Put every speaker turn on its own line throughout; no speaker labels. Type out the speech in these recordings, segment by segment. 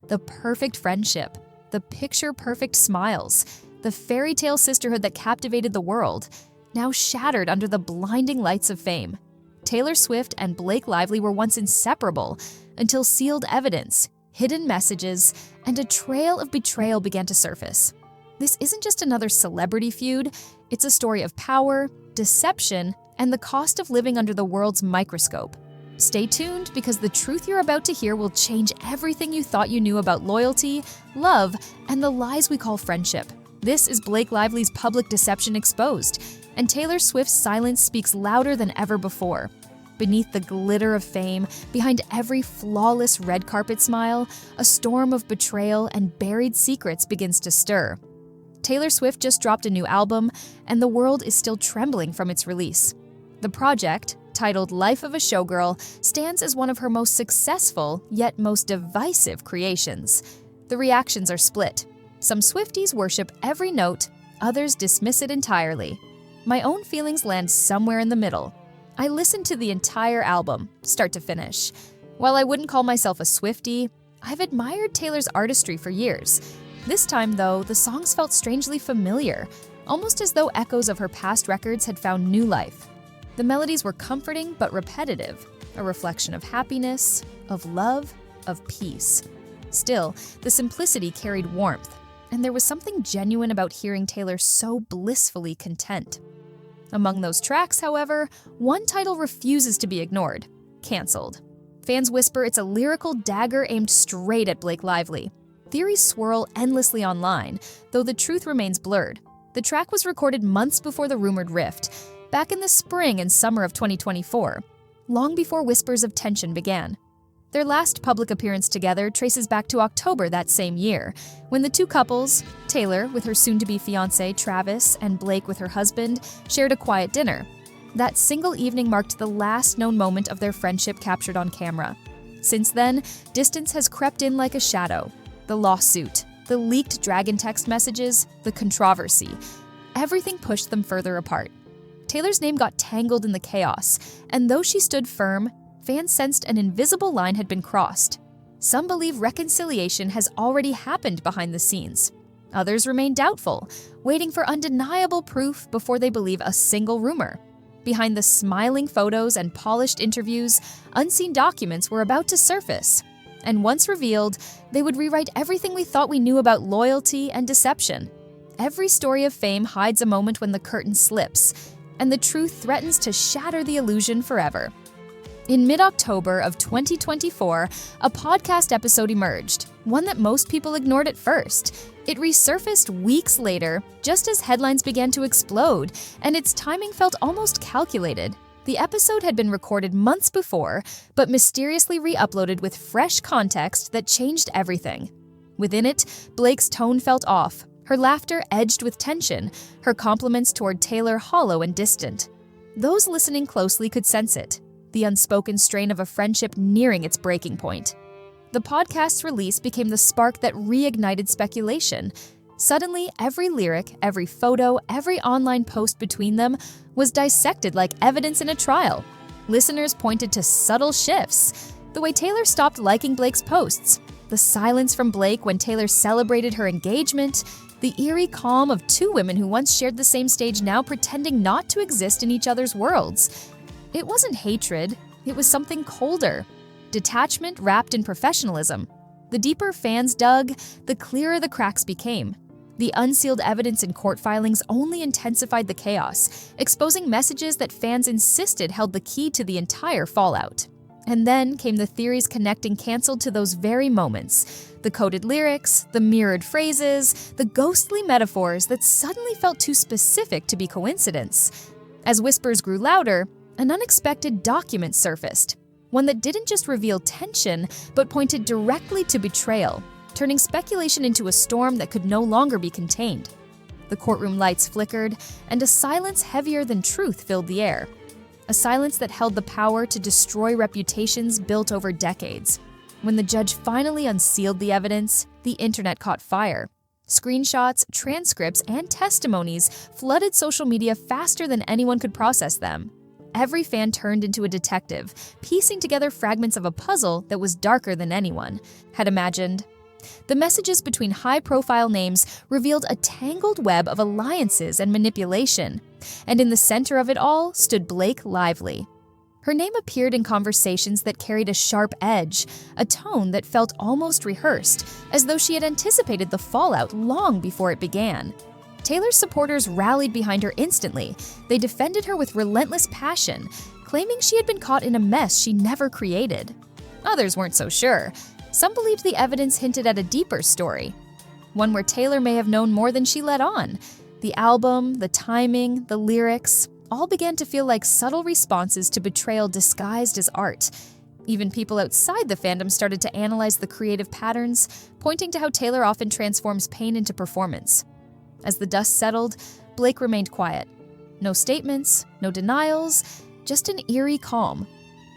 The perfect friendship, the picture-perfect smiles, the fairy tale sisterhood that captivated the world, now shattered under the blinding lights of fame. Taylor Swift and Blake Lively were once inseparable until sealed evidence, hidden messages, and a trail of betrayal began to surface. This isn't just another celebrity feud, it's a story of power, deception, and the cost of living under the world's microscope. Stay tuned because the truth you're about to hear will change everything you thought you knew about loyalty, love, and the lies we call friendship. This is Blake Lively's public deception exposed, and Taylor Swift's silence speaks louder than ever before. Beneath the glitter of fame, behind every flawless red carpet smile, a storm of betrayal and buried secrets begins to stir. Taylor Swift just dropped a new album, and the world is still trembling from its release. The project, titled Life of a Showgirl, stands as one of her most successful, yet most divisive creations. The reactions are split. Some Swifties worship every note, others dismiss it entirely. My own feelings land somewhere in the middle. I listened to the entire album, start to finish. While I wouldn't call myself a Swiftie, I've admired Taylor's artistry for years. This time, though, the songs felt strangely familiar, almost as though echoes of her past records had found new life. The melodies were comforting but repetitive, a reflection of happiness, of love, of peace. Still, the simplicity carried warmth, and there was something genuine about hearing Taylor so blissfully content. Among those tracks, however, one title refuses to be ignored: Cancelled. Fans whisper it's a lyrical dagger aimed straight at Blake Lively. Theories swirl endlessly online, though the truth remains blurred. The track was recorded months before the rumored rift, back in the spring and summer of 2024, long before whispers of tension began. Their last public appearance together traces back to October that same year, when the two couples, Taylor with her soon-to-be fiancé Travis and Blake with her husband, shared a quiet dinner. That single evening marked the last known moment of their friendship captured on camera. Since then, distance has crept in like a shadow. The lawsuit, the leaked dragon text messages, the controversy. Everything pushed them further apart. Taylor's name got tangled in the chaos, and though she stood firm, fans sensed an invisible line had been crossed. Some believe reconciliation has already happened behind the scenes. Others remain doubtful, waiting for undeniable proof before they believe a single rumor. Behind the smiling photos and polished interviews, unseen documents were about to surface. And once revealed, they would rewrite everything we thought we knew about loyalty and deception. Every story of fame hides a moment when the curtain slips, and the truth threatens to shatter the illusion forever. In mid-October of 2024, a podcast episode emerged, one that most people ignored at first. It resurfaced weeks later, just as headlines began to explode, and its timing felt almost calculated. The episode had been recorded months before, but mysteriously re-uploaded with fresh context that changed everything. Within it, Blake's tone felt off, her laughter edged with tension, her compliments toward Taylor hollow and distant. Those listening closely could sense it, the unspoken strain of a friendship nearing its breaking point. The podcast's release became the spark that reignited speculation. Suddenly, every lyric, every photo, every online post between them was dissected like evidence in a trial. Listeners pointed to subtle shifts: the way Taylor stopped liking Blake's posts, the silence from Blake when Taylor celebrated her engagement, the eerie calm of two women who once shared the same stage now pretending not to exist in each other's worlds. It wasn't hatred, it was something colder. Detachment wrapped in professionalism. The deeper fans dug, the clearer the cracks became. The unsealed evidence in court filings only intensified the chaos, exposing messages that fans insisted held the key to the entire fallout. And then came the theories connecting Cancelled to those very moments. The coded lyrics, the mirrored phrases, the ghostly metaphors that suddenly felt too specific to be coincidence. As whispers grew louder, an unexpected document surfaced. One that didn't just reveal tension, but pointed directly to betrayal, turning speculation into a storm that could no longer be contained. The courtroom lights flickered, and a silence heavier than truth filled the air. A silence that held the power to destroy reputations built over decades. When the judge finally unsealed the evidence, the internet caught fire. Screenshots, transcripts, and testimonies flooded social media faster than anyone could process them. Every fan turned into a detective, piecing together fragments of a puzzle that was darker than anyone had imagined. The messages between high-profile names revealed a tangled web of alliances and manipulation, and in the center of it all stood Blake Lively. Her name appeared in conversations that carried a sharp edge, a tone that felt almost rehearsed, as though she had anticipated the fallout long before it began. Taylor's supporters rallied behind her instantly. They defended her with relentless passion, claiming she had been caught in a mess she never created. Others weren't so sure. Some believed the evidence hinted at a deeper story, one where Taylor may have known more than she let on. The album, the timing, the lyrics, all began to feel like subtle responses to betrayal disguised as art. Even people outside the fandom started to analyze the creative patterns, pointing to how Taylor often transforms pain into performance. As the dust settled, Blake remained quiet. No statements, no denials, just an eerie calm.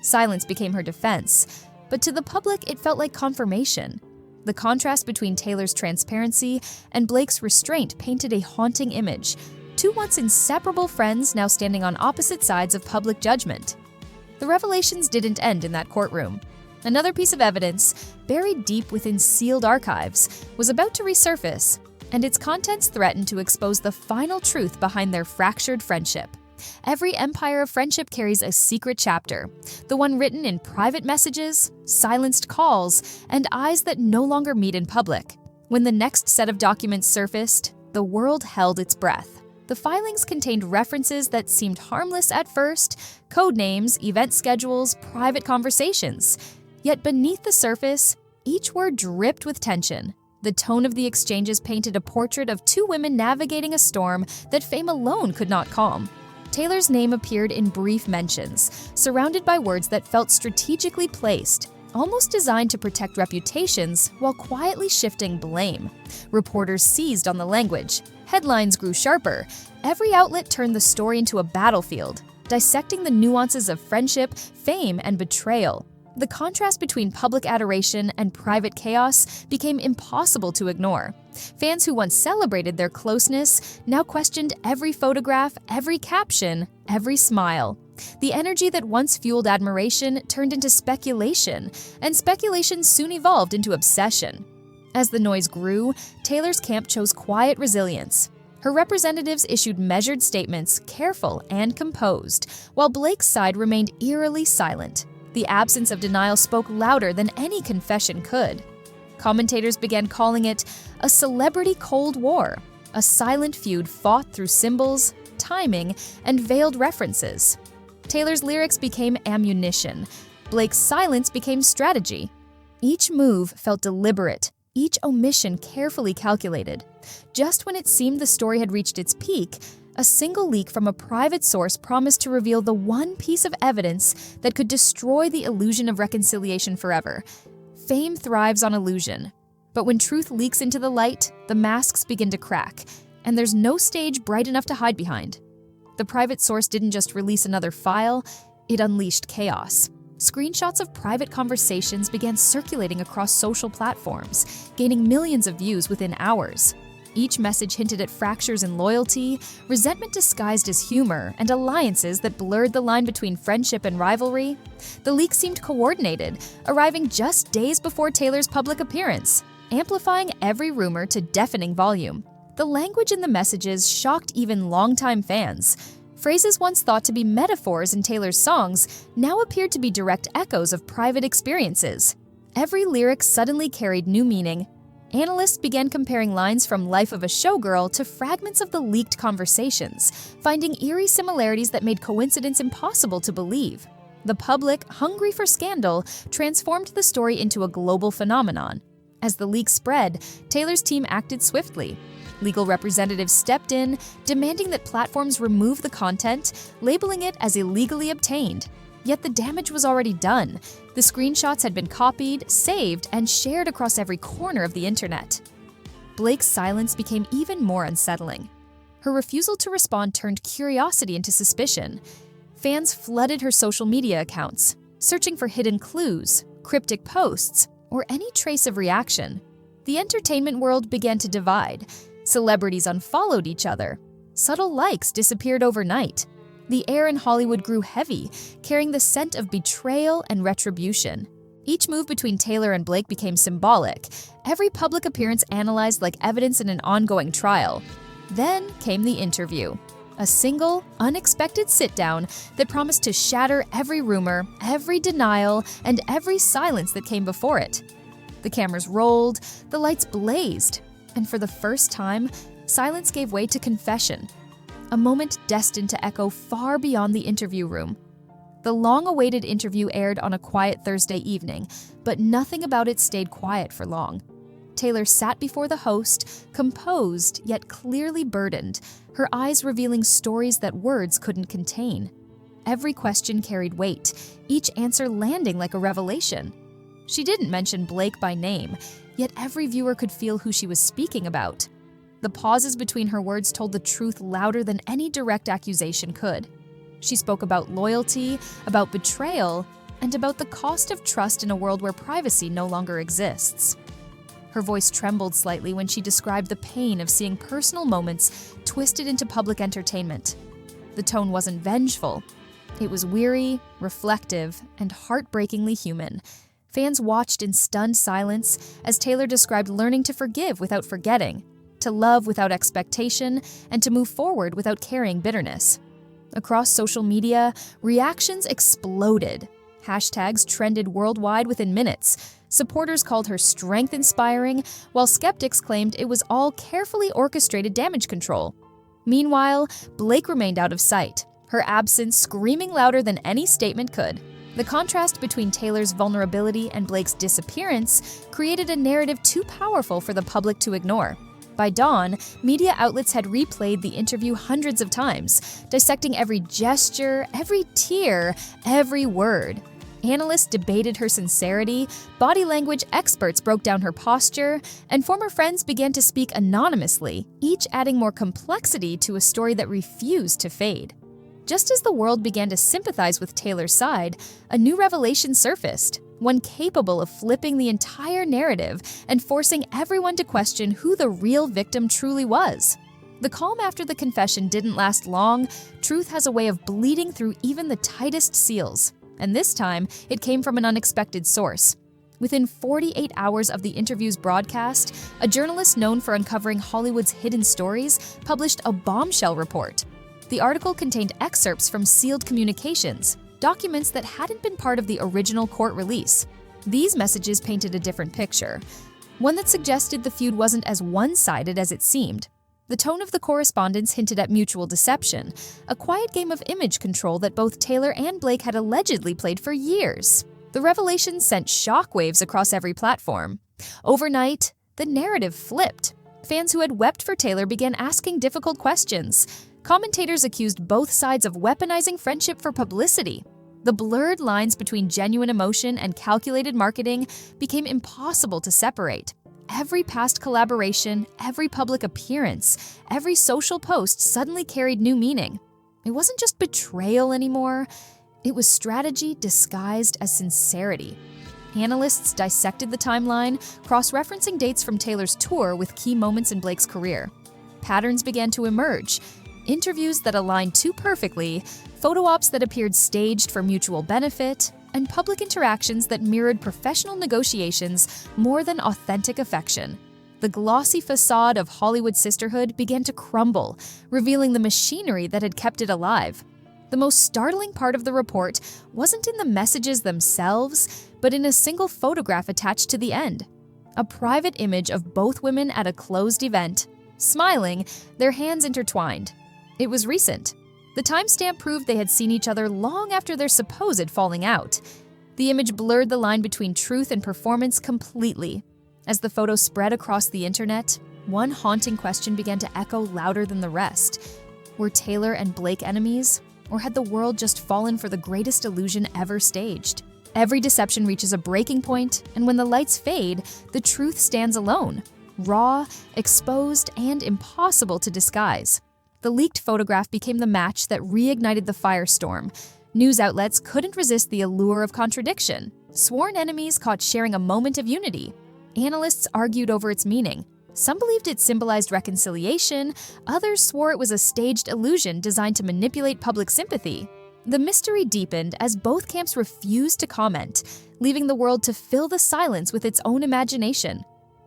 Silence became her defense, but to the public it felt like confirmation. The contrast between Taylor's transparency and Blake's restraint painted a haunting image. Two once inseparable friends now standing on opposite sides of public judgment. The revelations didn't end in that courtroom. Another piece of evidence, buried deep within sealed archives, was about to resurface, and its contents threatened to expose the final truth behind their fractured friendship. Every empire of friendship carries a secret chapter, the one written in private messages, silenced calls, and eyes that no longer meet in public. When the next set of documents surfaced, the world held its breath. The filings contained references that seemed harmless at first, code names, event schedules, private conversations. Yet beneath the surface, each word dripped with tension. The tone of the exchanges painted a portrait of two women navigating a storm that fame alone could not calm. Taylor's name appeared in brief mentions, surrounded by words that felt strategically placed, almost designed to protect reputations while quietly shifting blame. Reporters seized on the language. Headlines grew sharper. Every outlet turned the story into a battlefield, dissecting the nuances of friendship, fame, and betrayal. The contrast between public adoration and private chaos became impossible to ignore. Fans who once celebrated their closeness now questioned every photograph, every caption, every smile. The energy that once fueled admiration turned into speculation, and speculation soon evolved into obsession. As the noise grew, Taylor's camp chose quiet resilience. Her representatives issued measured statements, careful and composed, while Blake's side remained eerily silent. The absence of denial spoke louder than any confession could. Commentators began calling it a celebrity Cold War, a silent feud fought through symbols, timing, and veiled references. Taylor's lyrics became ammunition. Blake's silence became strategy. Each move felt deliberate, each omission carefully calculated. Just when it seemed the story had reached its peak, a single leak from a private source promised to reveal the one piece of evidence that could destroy the illusion of reconciliation forever. Fame thrives on illusion. But when truth leaks into the light, the masks begin to crack, and there's no stage bright enough to hide behind. The private source didn't just release another file, it unleashed chaos. Screenshots of private conversations began circulating across social platforms, gaining millions of views within hours. Each message hinted at fractures in loyalty, resentment disguised as humor, and alliances that blurred the line between friendship and rivalry. The leak seemed coordinated, arriving just days before Taylor's public appearance, amplifying every rumor to deafening volume. The language in the messages shocked even longtime fans. Phrases once thought to be metaphors in Taylor's songs now appeared to be direct echoes of private experiences. Every lyric suddenly carried new meaning. Analysts began comparing lines from Life of a Showgirl to fragments of the leaked conversations, finding eerie similarities that made coincidence impossible to believe. The public, hungry for scandal, transformed the story into a global phenomenon. As the leak spread, Taylor's team acted swiftly. Legal representatives stepped in, demanding that platforms remove the content, labeling it as illegally obtained. Yet the damage was already done. The screenshots had been copied, saved, and shared across every corner of the internet. Blake's silence became even more unsettling. Her refusal to respond turned curiosity into suspicion. Fans flooded her social media accounts, searching for hidden clues, cryptic posts, or any trace of reaction. The entertainment world began to divide. Celebrities unfollowed each other. Subtle likes disappeared overnight. The air in Hollywood grew heavy, carrying the scent of betrayal and retribution. Each move between Taylor and Blake became symbolic, every public appearance analyzed like evidence in an ongoing trial. Then came the interview. A single, unexpected sit-down that promised to shatter every rumor, every denial, and every silence that came before it. The cameras rolled, the lights blazed, and for the first time, silence gave way to confession. A moment destined to echo far beyond the interview room. The long-awaited interview aired on a quiet Thursday evening, but nothing about it stayed quiet for long. Taylor sat before the host, composed yet clearly burdened, her eyes revealing stories that words couldn't contain. Every question carried weight, each answer landing like a revelation. She didn't mention Blake by name, yet every viewer could feel who she was speaking about. The pauses between her words told the truth louder than any direct accusation could. She spoke about loyalty, about betrayal, and about the cost of trust in a world where privacy no longer exists. Her voice trembled slightly when she described the pain of seeing personal moments twisted into public entertainment. The tone wasn't vengeful. It was weary, reflective, and heartbreakingly human. Fans watched in stunned silence as Taylor described learning to forgive without forgetting, to love without expectation, and to move forward without carrying bitterness. Across social media, reactions exploded. Hashtags trended worldwide within minutes. Supporters called her strength-inspiring, while skeptics claimed it was all carefully orchestrated damage control. Meanwhile, Blake remained out of sight, her absence screaming louder than any statement could. The contrast between Taylor's vulnerability and Blake's disappearance created a narrative too powerful for the public to ignore. By dawn, media outlets had replayed the interview hundreds of times, dissecting every gesture, every tear, every word. Analysts debated her sincerity, body language experts broke down her posture, and former friends began to speak anonymously, each adding more complexity to a story that refused to fade. Just as the world began to sympathize with Taylor's side, a new revelation surfaced, one capable of flipping the entire narrative and forcing everyone to question who the real victim truly was. The calm after the confession didn't last long. Truth has a way of bleeding through even the tightest seals. And this time, it came from an unexpected source. Within 48 hours of the interview's broadcast, a journalist known for uncovering Hollywood's hidden stories published a bombshell report. The article contained excerpts from sealed communications, documents that hadn't been part of the original court release. These messages painted a different picture, one that suggested the feud wasn't as one-sided as it seemed. The tone of the correspondence hinted at mutual deception, a quiet game of image control that both Taylor and Blake had allegedly played for years. The revelation sent shockwaves across every platform. Overnight, the narrative flipped. Fans who had wept for Taylor began asking difficult questions. Commentators accused both sides of weaponizing friendship for publicity. The blurred lines between genuine emotion and calculated marketing became impossible to separate. Every past collaboration, every public appearance, every social post suddenly carried new meaning. It wasn't just betrayal anymore. It was strategy disguised as sincerity. Analysts dissected the timeline, cross-referencing dates from Taylor's tour with key moments in Blake's career. Patterns began to emerge. Interviews that aligned too perfectly, photo ops that appeared staged for mutual benefit, and public interactions that mirrored professional negotiations more than authentic affection. The glossy facade of Hollywood sisterhood began to crumble, revealing the machinery that had kept it alive. The most startling part of the report wasn't in the messages themselves, but in a single photograph attached to the end. A private image of both women at a closed event, smiling, their hands intertwined. It was recent. The timestamp proved they had seen each other long after their supposed falling out. The image blurred the line between truth and performance completely. As the photo spread across the internet, one haunting question began to echo louder than the rest. Were Taylor and Blake enemies? Or had the world just fallen for the greatest illusion ever staged? Every deception reaches a breaking point, and when the lights fade, the truth stands alone. Raw, exposed, and impossible to disguise. The leaked photograph became the match that reignited the firestorm. News outlets couldn't resist the allure of contradiction. Sworn enemies caught sharing a moment of unity. Analysts argued over its meaning. Some believed it symbolized reconciliation, others swore it was a staged illusion designed to manipulate public sympathy. The mystery deepened as both camps refused to comment, leaving the world to fill the silence with its own imagination.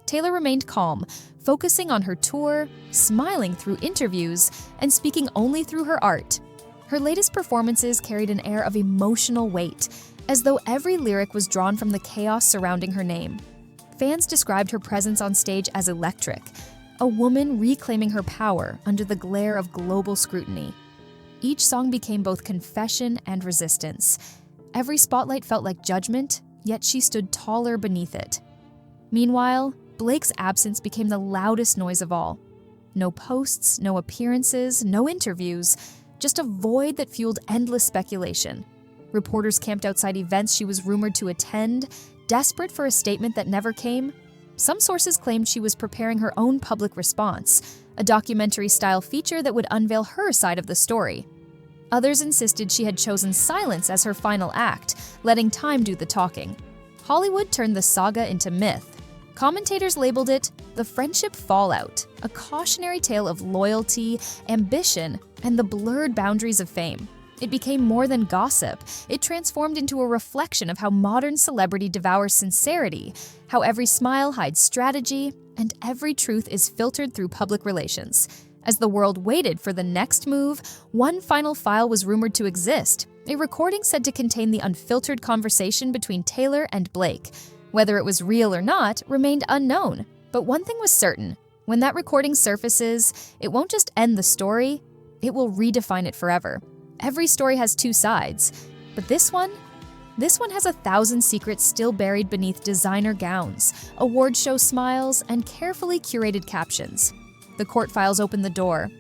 Taylor remained calm, focusing on her tour, smiling through interviews, and speaking only through her art. Her latest performances carried an air of emotional weight, as though every lyric was drawn from the chaos surrounding her name. Fans described her presence on stage as electric, a woman reclaiming her power under the glare of global scrutiny. Each song became both confession and resistance. Every spotlight felt like judgment, yet she stood taller beneath it. Meanwhile, Blake's absence became the loudest noise of all. No posts, no appearances, no interviews, just a void that fueled endless speculation. Reporters camped outside events she was rumored to attend, desperate for a statement that never came. Some sources claimed she was preparing her own public response, a documentary-style feature that would unveil her side of the story. Others insisted she had chosen silence as her final act, letting time do the talking. Hollywood turned the saga into myth. Commentators labeled it the friendship fallout, a cautionary tale of loyalty, ambition, and the blurred boundaries of fame. It became more than gossip. It transformed into a reflection of how modern celebrity devours sincerity, how every smile hides strategy, and every truth is filtered through public relations. As the world waited for the next move, one final file was rumored to exist, a recording said to contain the unfiltered conversation between Taylor and Blake. Whether it was real or not remained unknown, but one thing was certain. When that recording surfaces, it won't just end the story, it will redefine it forever. Every story has two sides, but this one has 1,000 secrets still buried beneath designer gowns, award show smiles, and carefully curated captions. The court files open the door,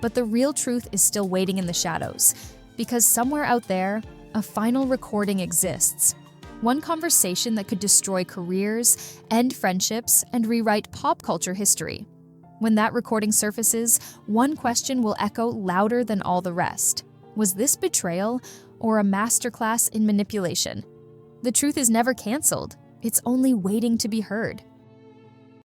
but the real truth is still waiting in the shadows, because somewhere out there, a final recording exists. One conversation that could destroy careers, end friendships, and rewrite pop culture history. When that recording surfaces, one question will echo louder than all the rest. Was this betrayal or a masterclass in manipulation? The truth is never canceled. It's only waiting to be heard.